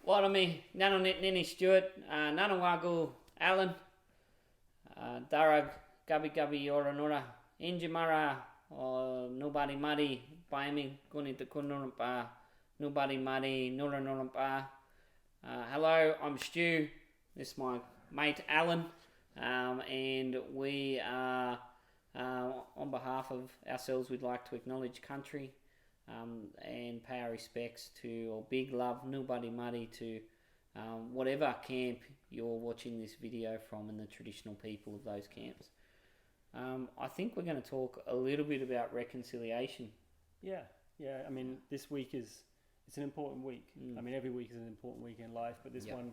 Warami, Nano Nini Stuart, Nanawagu Alan, Dharug, Gabi Yoranura, Injimara, Nobody Muddy, Baimi, Gunita Kunurumpa, Nobody Muddy, Nuranurumpa. Hello, I'm Stu. This is my mate Alan, and we are, on behalf of ourselves, we'd like to acknowledge country. And pay our respects to, or big love, nobody muddy to whatever camp you're watching this video from and the traditional people of those camps. I think we're going to talk a little bit about reconciliation. Yeah. I mean, it's an important week. I mean, every week is an important week in life, but this one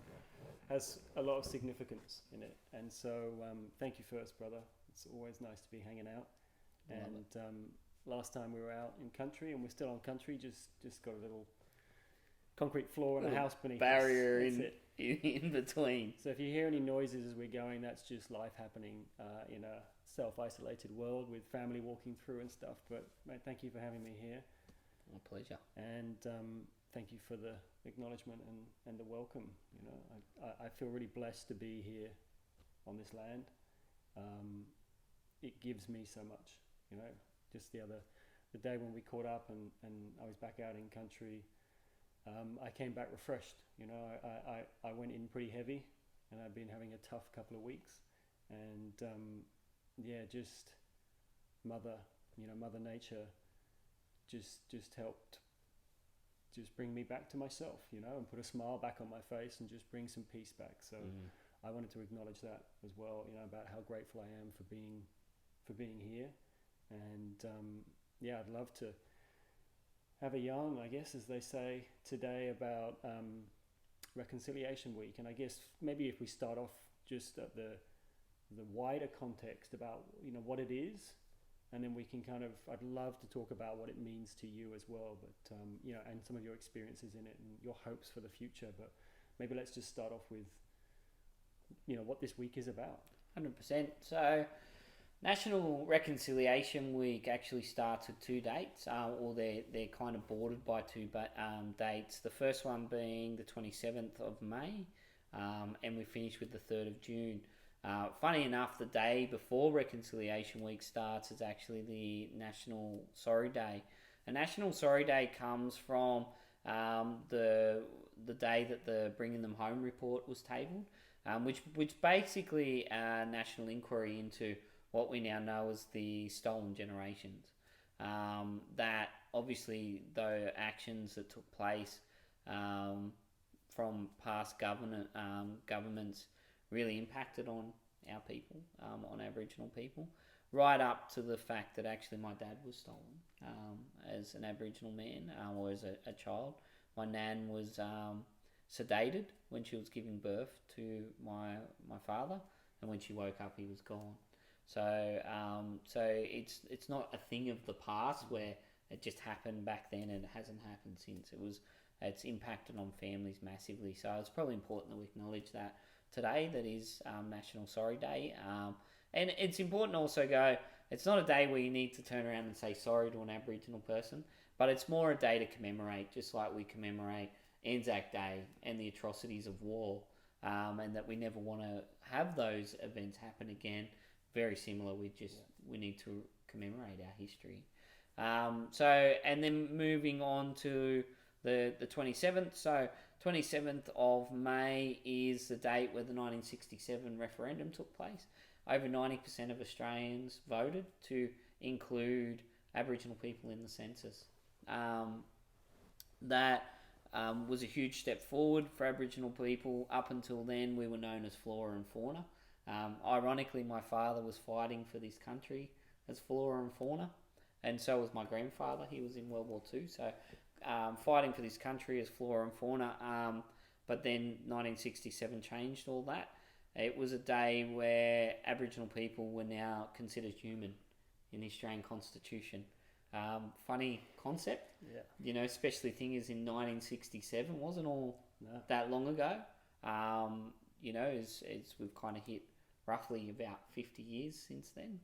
has a lot of significance in it. And so, thank you first, brother. It's always nice to be hanging out. Last time we were out in country, and we're still on country, just got a little concrete floor and a house beneath barrier in between. So if you hear any noises as we're going, that's just life happening in a self-isolated world with family walking through and stuff. But mate, thank you for having me here. My pleasure. And thank you for the acknowledgement and the welcome. You know, I feel really blessed to be here on this land. It gives me so much, you know. Just the day when we caught up and I was back out in country, I came back refreshed. You know, I went in pretty heavy, and I've been having a tough couple of weeks, and just Mother Nature, just helped, just bring me back to myself, you know, and put a smile back on my face and just bring some peace back. So I wanted to acknowledge that as well, you know, about how grateful I am for being here. And I'd love to have a yarn, I guess, as they say today, about Reconciliation Week. And I guess maybe if we start off just at the wider context about, you know, what it is, and then we can I'd love to talk about what it means to you as well, but you know, and some of your experiences in it and your hopes for the future. But maybe let's just start off with, you know, what this week is about. 100%. So National Reconciliation Week actually starts with two dates, or they're kind of bordered by two dates. The first one being the 27th of May, and we finish with the 3rd of June. Funny enough, the day before Reconciliation Week starts is actually the National Sorry Day. A National Sorry Day comes from the day that the Bringing Them Home report was tabled, which basically a national inquiry into what we now know as the stolen generations. That obviously, though, actions that took place from past governments really impacted on our people, on Aboriginal people, right up to the fact that actually my dad was stolen as an Aboriginal man, or as a child. My nan was sedated when she was giving birth to my father, and when she woke up, he was gone. So it's not a thing of the past where it just happened back then and it hasn't happened since. It's impacted on families massively. So it's probably important that we acknowledge that today. That is National Sorry Day, and it's important to also go. It's not a day where you need to turn around and say sorry to an Aboriginal person, but it's more a day to commemorate, just like we commemorate Anzac Day and the atrocities of war, and that we never want to have those events happen again. Very similar. We need to commemorate our history. And then moving on to the 27th. So 27th of May is the date where the 1967 referendum took place. Over 90% of Australians voted to include Aboriginal people in the census. That was a huge step forward for Aboriginal people. Up until then, we were known as flora and fauna. Ironically, my father was fighting for this country as flora and fauna, and so was my grandfather. He was in World War II, so fighting for this country as flora and fauna. But then 1967 changed all that. It was a day where Aboriginal people were now considered human in the Australian Constitution. Funny concept, you know, especially thing is in 1967 wasn't all that long ago. You know, as we've kind of hit roughly about 50 years since then,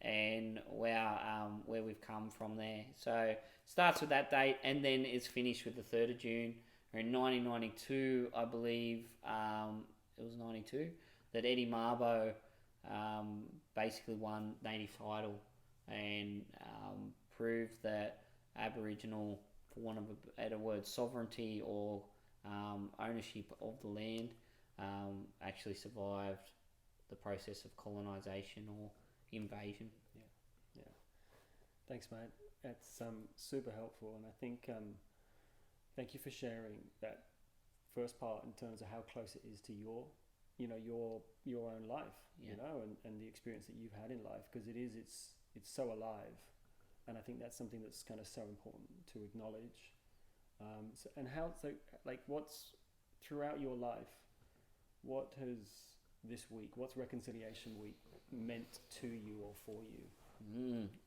and where we've come from there. So starts with that date, and then it's finished with the 3rd of June, in 1992, I believe, it was 92, that Eddie Mabo basically won native title and proved that Aboriginal, for want of a better word, sovereignty or ownership of the land actually survived the process of colonisation or invasion. Yeah. Thanks, mate. That's super helpful, and I think thank you for sharing that first part in terms of how close it is to your own life, and the experience that you've had in life, because it's so alive, and I think that's something that's kind of so important to acknowledge. What's throughout your life, what has this week, what's Reconciliation Week meant to you or for you?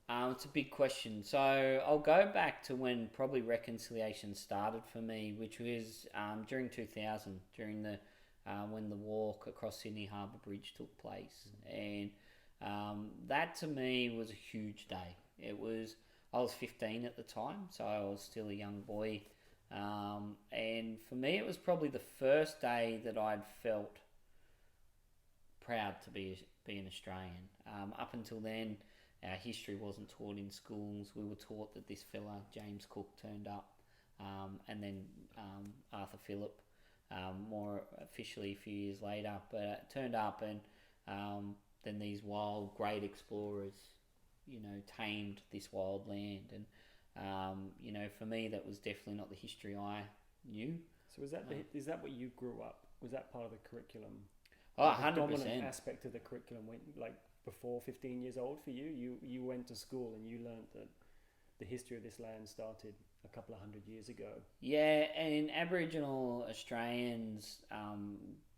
It's a big question. So I'll go back to when probably reconciliation started for me, which was during 2000, during the when the walk across Sydney Harbour Bridge took place, and that to me was a huge day. I was 15 at the time, so I was still a young boy, and for me it was probably the first day that I'd felt proud to be an Australian. Up until then, our history wasn't taught in schools. We were taught that this fella, James Cook, turned up, and then Arthur Phillip, more officially a few years later, but turned up, and then these wild, great explorers, tamed this wild land. And, for me, that was definitely not the history I knew. So is that what you grew up? Was that part of the curriculum? Oh, the 100%. dominant aspect of the curriculum went before 15 years old for you? You went to school and you learnt that the history of this land started a couple of hundred years ago. Yeah, and Aboriginal Australians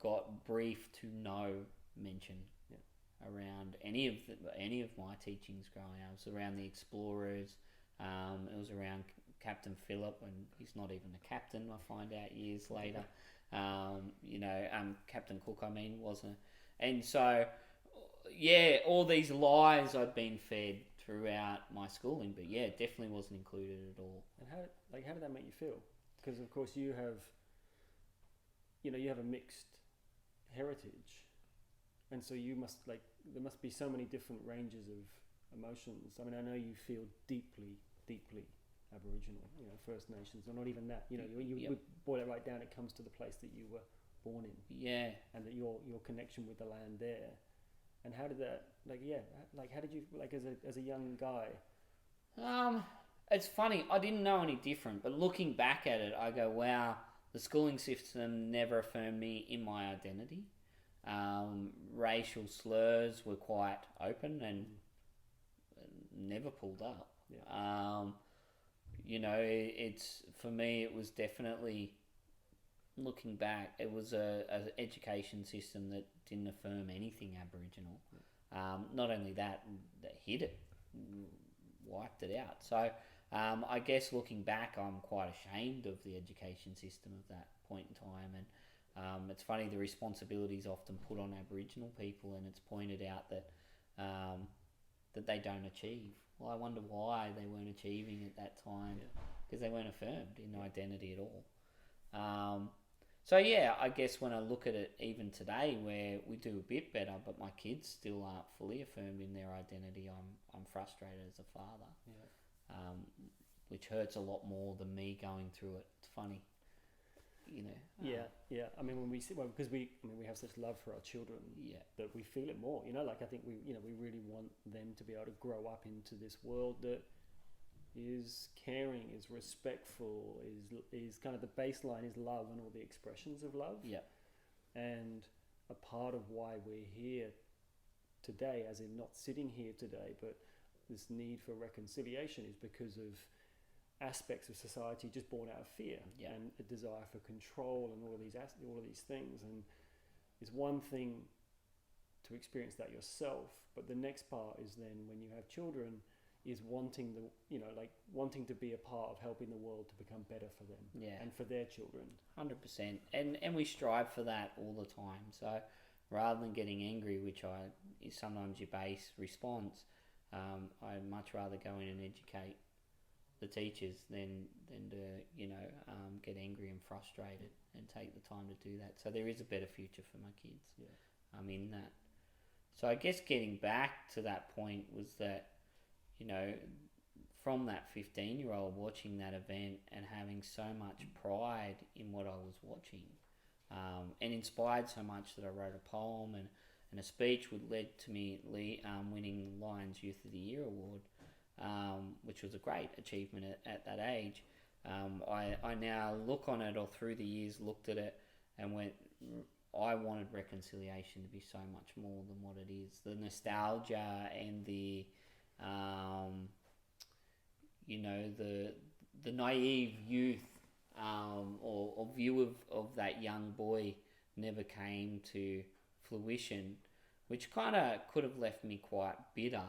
got brief to no mention around any of my teachings growing up. It was around the explorers. It was around Captain Phillip, and he's not even a captain, I find out years later. Captain Cook, wasn't. And so, all these lies I'd been fed throughout my schooling, but it definitely wasn't included at all. And how did that make you feel? Because of course you have a mixed heritage, and so you must there must be so many different ranges of emotions. I mean, I know you feel deeply Aboriginal, First Nations, or not even that. You boil it right down. It comes to the place that you were born in. Yeah. And that your connection with the land there. And how did that? How did you as a young guy? It's funny. I didn't know any different, but looking back at it, I go, wow. The schooling system never affirmed me in my identity. Racial slurs were quite open and never pulled up. Yeah. It's for me. It was definitely, looking back, it was an education system that didn't affirm anything Aboriginal. Not only that hid it, wiped it out. So I guess looking back, I'm quite ashamed of the education system of that point in time. And it's funny, the responsibility is often put on Aboriginal people, and it's pointed out that that they don't achieve. Well, I wonder why they weren't achieving at that time, because they weren't affirmed in identity at all. I guess when I look at it even today, where we do a bit better, but my kids still aren't fully affirmed in their identity, I'm frustrated as a father, which hurts a lot more than me going through it. It's funny, I mean, when we see, because we have such love for our children, that we feel it more. I think we really want them to be able to grow up into this world that is caring, is respectful, is kind of the baseline is love and all the expressions of love. Yeah. And a part of why we're here today, as in not sitting here today, but this need for reconciliation, is because of aspects of society just born out of fear and a desire for control and all of these things. And it's one thing to experience that yourself, but the next part is then when you have children, is wanting wanting to be a part of helping the world to become better for them and for their children. 100%. And we strive for that all the time. So rather than getting angry, which is sometimes your base response, I'd much rather go in and educate the teachers than to get angry and frustrated and take the time to do that. So there is a better future for my kids. Yeah. In that. So I guess getting back to that point was that, you know, from that 15-year-old watching that event and having so much pride in what I was watching, and inspired so much that I wrote a poem and a speech, which led to me winning Lions Youth of the Year award, which was a great achievement at that age. I now look on it, or through the years looked at it and went, I wanted reconciliation to be so much more than what it is. The nostalgia and the the naive youth or view of that young boy never came to fruition, which kind of could have left me quite bitter.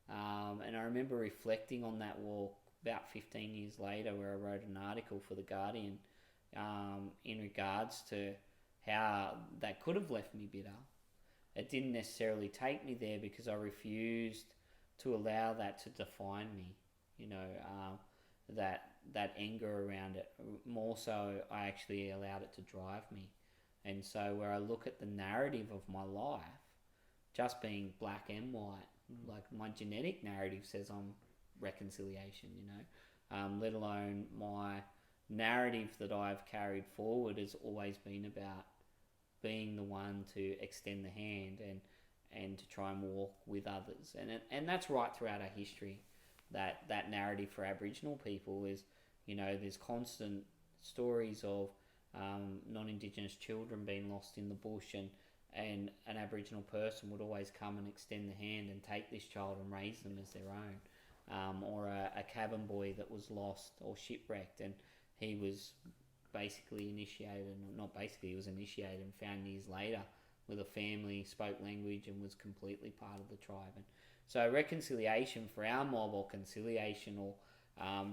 And I remember reflecting on that walk about 15 years later, where I wrote an article for The Guardian in regards to how that could have left me bitter. It didn't necessarily take me there because I refused to allow that to define me. That anger around it. More so, I actually allowed it to drive me. And so where I look at the narrative of my life, just being black and white, like my genetic narrative says I'm reconciliation, let alone my narrative that I've carried forward has always been about being the one to extend the hand and to try and walk with others. And that's right throughout our history. That narrative for Aboriginal people is, there's constant stories of non-Indigenous children being lost in the bush, and an Aboriginal person would always come and extend the hand and take this child and raise them as their own. Or a cabin boy that was lost or shipwrecked, and he was basically initiated, he was initiated and found years later with a family, spoke language and was completely part of the tribe. And so reconciliation for our mob, or conciliation, or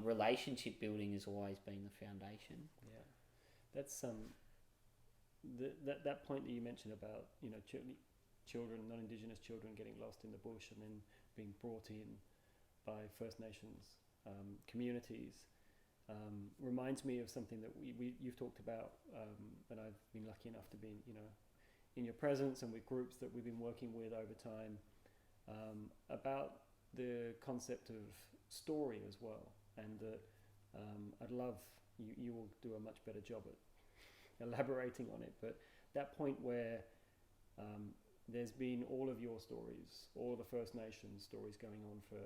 relationship building, has always been the foundation. Yeah, that's that point that you mentioned about children, non-Indigenous children getting lost in the bush and then being brought in by First Nations communities reminds me of something that you've talked about, and I've been lucky enough to be in your presence and with groups that we've been working with over time, about the concept of story as well, and that I'd love you will do a much better job at elaborating on it, but that point where there's been all of your stories, all of the First Nations stories going on for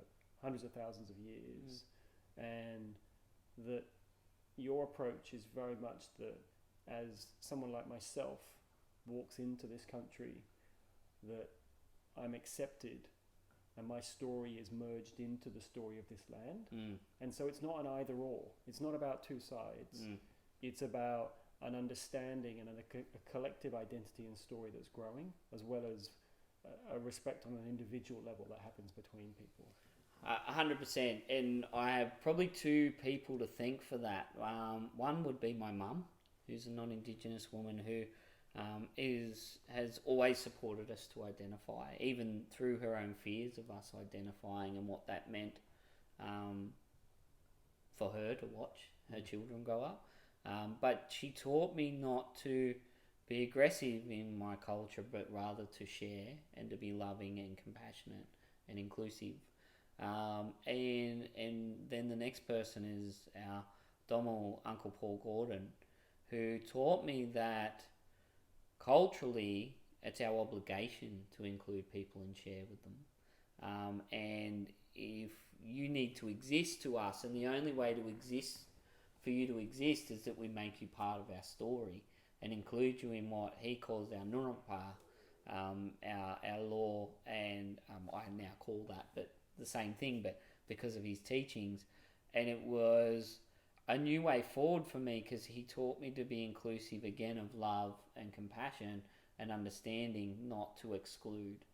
hundreds of thousands of years, and that your approach is very much that as someone like myself walks into this country, that I'm accepted and my story is merged into the story of this land. And so it's not an either or. It's not about two sides. It's about an understanding and a collective identity and story that's growing, as well as a respect on an individual level that happens between people. 100%. And I have probably two people to thank for that. One would be my mum, who's a non-Indigenous woman who has always supported us to identify, even through her own fears of us identifying and what that meant for her to watch her children grow up. But she taught me not to be aggressive in my culture, but rather to share and to be loving and compassionate and inclusive. And then the next person is our Domal Uncle Paul Gordon, who taught me that culturally it's our obligation to include people and share with them. And if you need to exist to us, and the only way to exist for you to exist is that we make you part of our story and include you in what he calls our Nurumpa, our law, and I now call that, but the same thing, but because of his teachings. And it was a new way forward for me, because he taught me to be inclusive again, of love and compassion and understanding, not to exclude,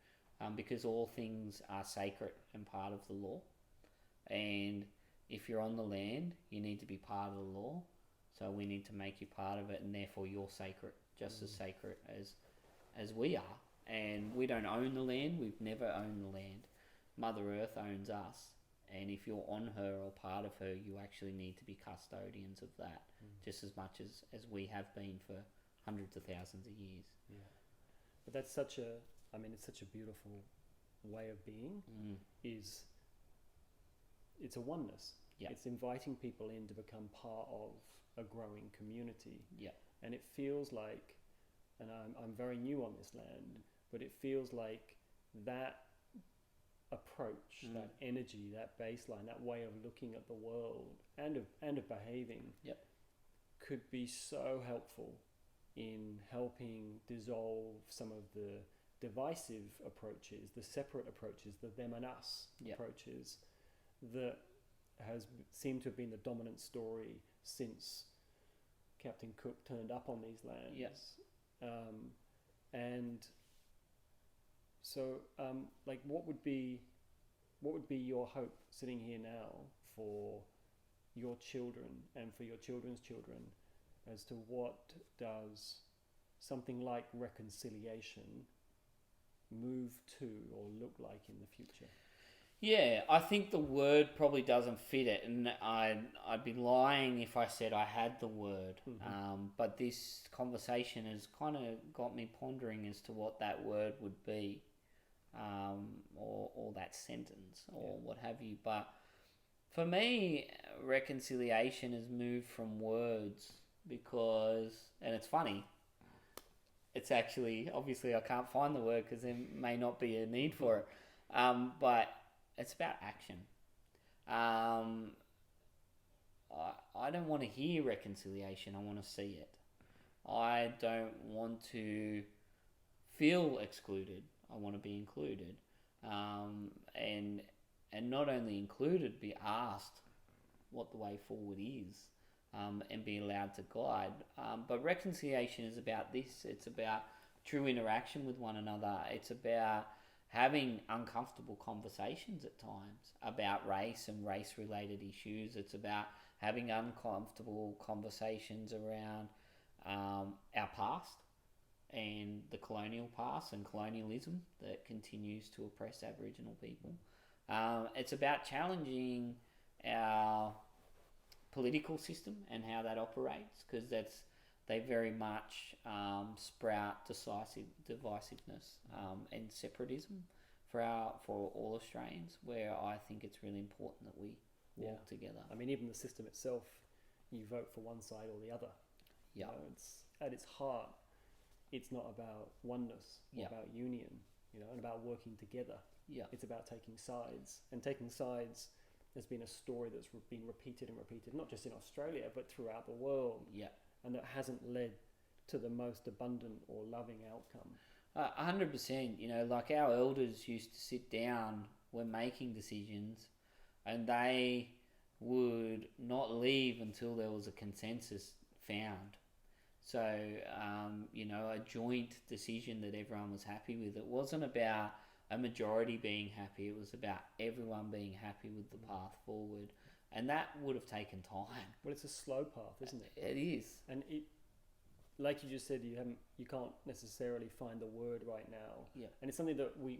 because all things are sacred and part of the law. And if you're on the land, you need to be part of the law. So we need to make you part of it, and therefore you're sacred, just as sacred as we are. And we don't own the land. We've never owned the land. Mother Earth owns us, and if you're on her or part of her, you actually need to be custodians of that, just as much as we have been for hundreds of thousands of years. Yeah, but that's such a, I mean, it's such a beautiful way of being. Is it's a oneness. Yeah. It's inviting people in to become part of a growing community. Yeah. And it feels like, and I'm very new on this land, but it feels like that approach, that energy, that baseline, that way of looking at the world and of behaving, could be so helpful in helping dissolve some of the divisive approaches, the separate approaches, the them and us approaches that has seemed to have been the dominant story since Captain Cook turned up on these lands. Yes. And so, like, what would be your hope sitting here now for your children and for your children's children, as to what does something like reconciliation move to or look like in the future? Yeah, I think the word probably doesn't fit it, and I'd be lying if I said I had the word. But this conversation has kind of got me pondering as to what that word would be, or that sentence, or what have you. But for me, reconciliation has moved from words because, and it's funny, it's actually, obviously I can't find the word because there may not be a need for it, but it's about action. I don't want to hear reconciliation. I want to see it. I don't want to feel excluded. I want to be included. And not only included, be asked what the way forward is, and be allowed to guide. But reconciliation is about this. It's about true interaction with one another. It's about having uncomfortable conversations at times about race and race-related issues. It's about having uncomfortable conversations around our past and the colonial past and colonialism that continues to oppress Aboriginal people. It's about challenging our political system and how that operates, because they very much sprout divisiveness and separatism for all Australians, where I think it's really important that we walk together. I mean, even the system itself, you vote for one side or the other. Yeah. You know, it's at its heart, it's not about oneness or about union, and about working together. Yeah. It's about taking sides, and taking sides has been a story that's been repeated and repeated, not just in Australia but throughout the world. Yeah. And that hasn't led to the most abundant or loving outcome. 100%. Like our elders used to sit down when making decisions, and they would not leave until there was a consensus found. So, a joint decision that everyone was happy with. It wasn't about a majority being happy. It was about everyone being happy with the path forward. And that would have taken time. Well, it's a slow path, isn't it? It is. And it, like you just said, you can't necessarily find the word right now. Yeah. And it's something that we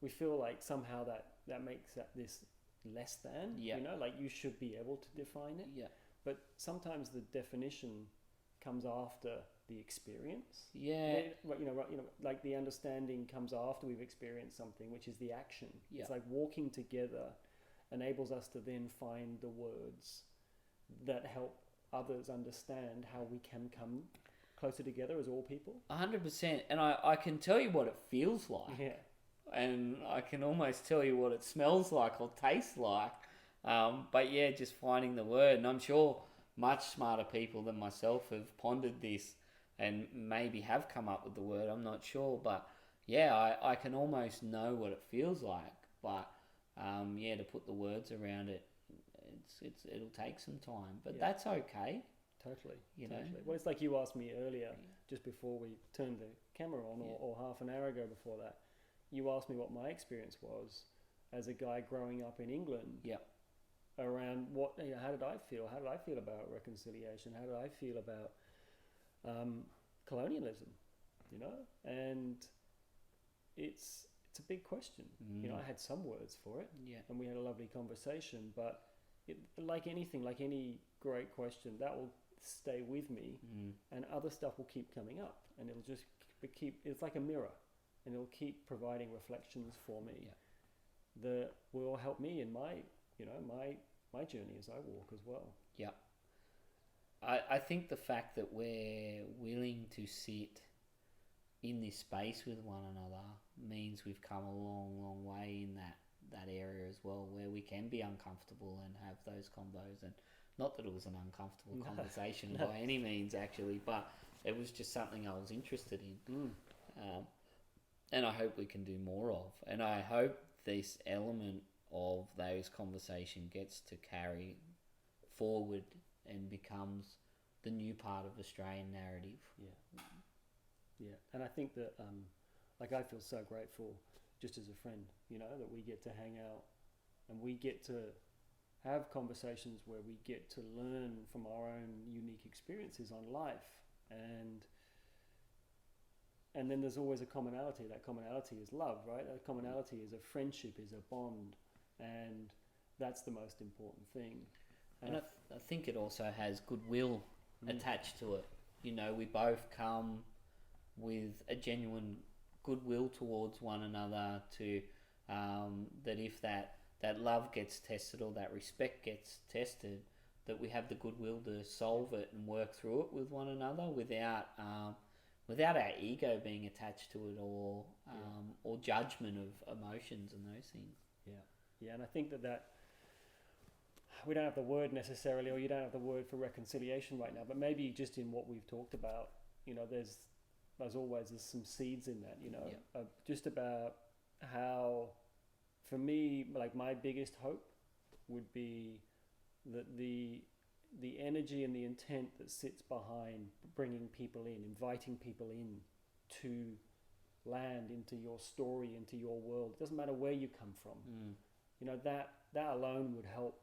feel like somehow that makes this less than. Yeah. Like you should be able to define it. Yeah. But sometimes the definition comes after the experience. Yeah. Like the understanding comes after we've experienced something, which is the action. Yeah. It's like walking together enables us to then find the words that help others understand how we can come closer together as all people. 100%. And I can tell you what it feels like. Yeah. And I can almost tell you what it smells like or tastes like. But yeah, just finding the word. And I'm sure much smarter people than myself have pondered this and maybe have come up with the word. I'm not sure. But yeah, I can almost know what it feels like. But to put the words around it, it'll take some time. But that's okay. Totally. Totally. Well, it's like you asked me earlier, just before we turned the camera on, or half an hour ago before that. You asked me what my experience was as a guy growing up in England. Yeah. Around how did I feel? How did I feel about reconciliation? How did I feel about colonialism? And it's it's a big question. You know, I had some words for it, and we had a lovely conversation. But like anything, like any great question, that will stay with me, and other stuff will keep coming up, and it'll just keep. It's like a mirror, and it'll keep providing reflections for me that will help me in my, you know, my journey as I walk as well. Yeah. I think the fact that we're willing to sit in this space with one another means we've come a long, long way in that area as well, where we can be uncomfortable and have those combos. And not that it was an uncomfortable conversation by any means, actually, but it was just something I was interested in. And I hope we can do more of. And I hope this element of those conversation gets to carry forward and becomes the new part of Australian narrative. Yeah, and I think that, like, I feel so grateful just as a friend, you know, that we get to hang out and we get to have conversations where we get to learn from our own unique experiences on life. And then there's always a commonality. That commonality is love, right? That commonality is a friendship, is a bond, and that's the most important thing. And I think it also has goodwill attached to it. You know, we both come with a genuine goodwill towards one another to that if that love gets tested or that respect gets tested, that we have the goodwill to solve it and work through it with one another without our ego being attached to it or judgment of emotions and those things. Yeah, and I think that we don't have the word necessarily, or you don't have the word for reconciliation right now, but maybe just in what we've talked about, you know, there's some seeds in that, you know, just about how, for me, like, my biggest hope would be that the energy and the intent that sits behind bringing people in, inviting people in to land into your story, into your world, it doesn't matter where you come from, you know, that alone would help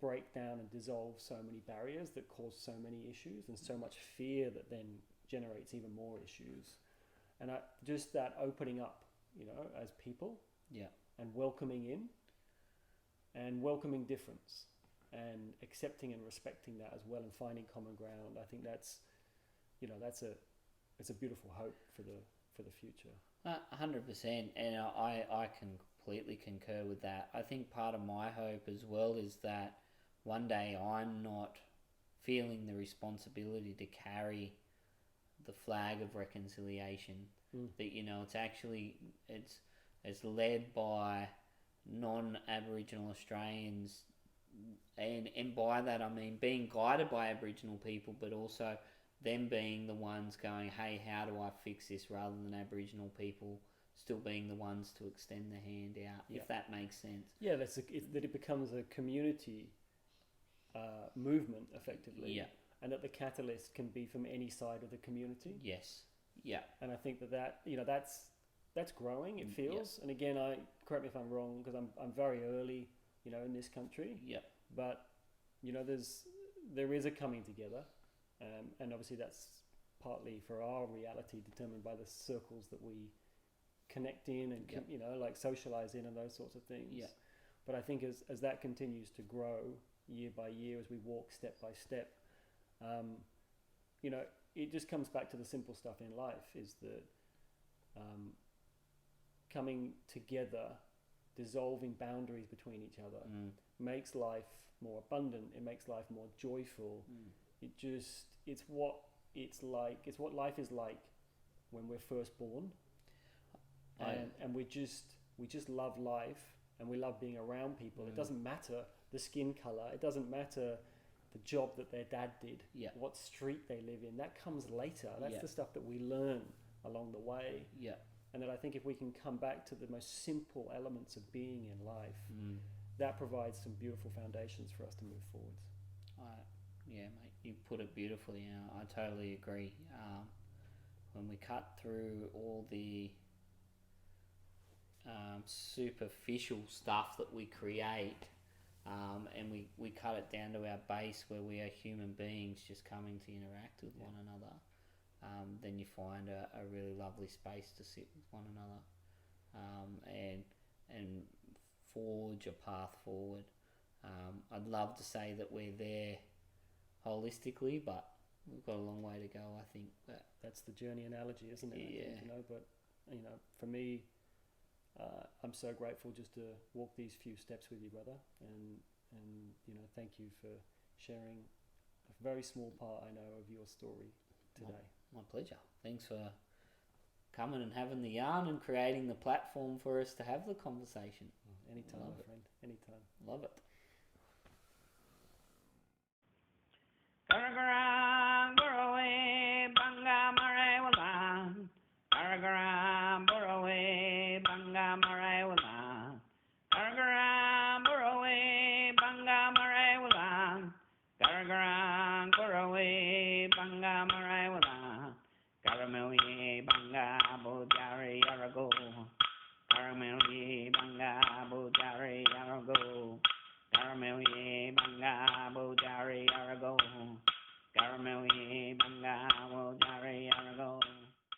break down and dissolve so many barriers that cause so many issues and so much fear that then generates even more issues. And just that opening up, you know, as people, and welcoming in and welcoming difference and accepting and respecting that as well and finding common ground. I think that's, you know, it's a beautiful hope for the future. 100%, and I completely concur with that. I think part of my hope as well is that one day I'm not feeling the responsibility to carry the flag of reconciliation. That, you know, it's led by non-Aboriginal Australians, and by that I mean being guided by Aboriginal people, but also them being the ones going, hey, how do I fix this, rather than Aboriginal people still being the ones to extend the hand out, if that makes sense. Yeah, that it becomes a community movement, effectively, and that the catalyst can be from any side of the community. Yes. Yeah. And I think that you know, that's growing, it feels. And again, correct me if I'm wrong, because I'm very early, you know, in this country. But, you know, there is a coming together, and obviously that's partly for our reality determined by the circles that we connect in and you know, like, socialize in and those sorts of things. But I think as that continues to grow year by year, as we walk step by step, you know, it just comes back to the simple stuff in life, is that coming together, dissolving boundaries between each other, makes life more abundant, it makes life more joyful. It's what life is like when we're first born, and we just love life, and we love being around people. It doesn't matter the skin color, it doesn't matter the job that their dad did, what street they live in. That comes later. That's the stuff that we learn along the way. And that I think if we can come back to the most simple elements of being in life, that provides some beautiful foundations for us to move forwards. Yeah, mate, you put it beautifully. I totally agree. When we cut through all the superficial stuff that we create, and we cut it down to our base, where we are human beings just coming to interact with one another, then you find a really lovely space to sit with one another. and forge a path forward. I'd love to say that we're there holistically, but we've got a long way to go, I think. But that's the journey analogy, isn't it? Yeah. I think, but for me, I'm so grateful just to walk these few steps with you, brother, and thank you for sharing a very small part, I know, of your story today. My pleasure. Thanks for coming and having the yarn and creating the platform for us to have the conversation. Anytime, my friend. Anytime. Love it. Garagaram Borowe Banga Mare Walan. Garagaram Borowe Banga Mare Walan. Garagaram Borowe Banga Mare Walan. Garagaram Borowe Banga Mare Walan. Garameli Banga Bojari Arago. Garameli Banga Bojari Arago. Garameli Banga Bojari Arago. Garameli Banga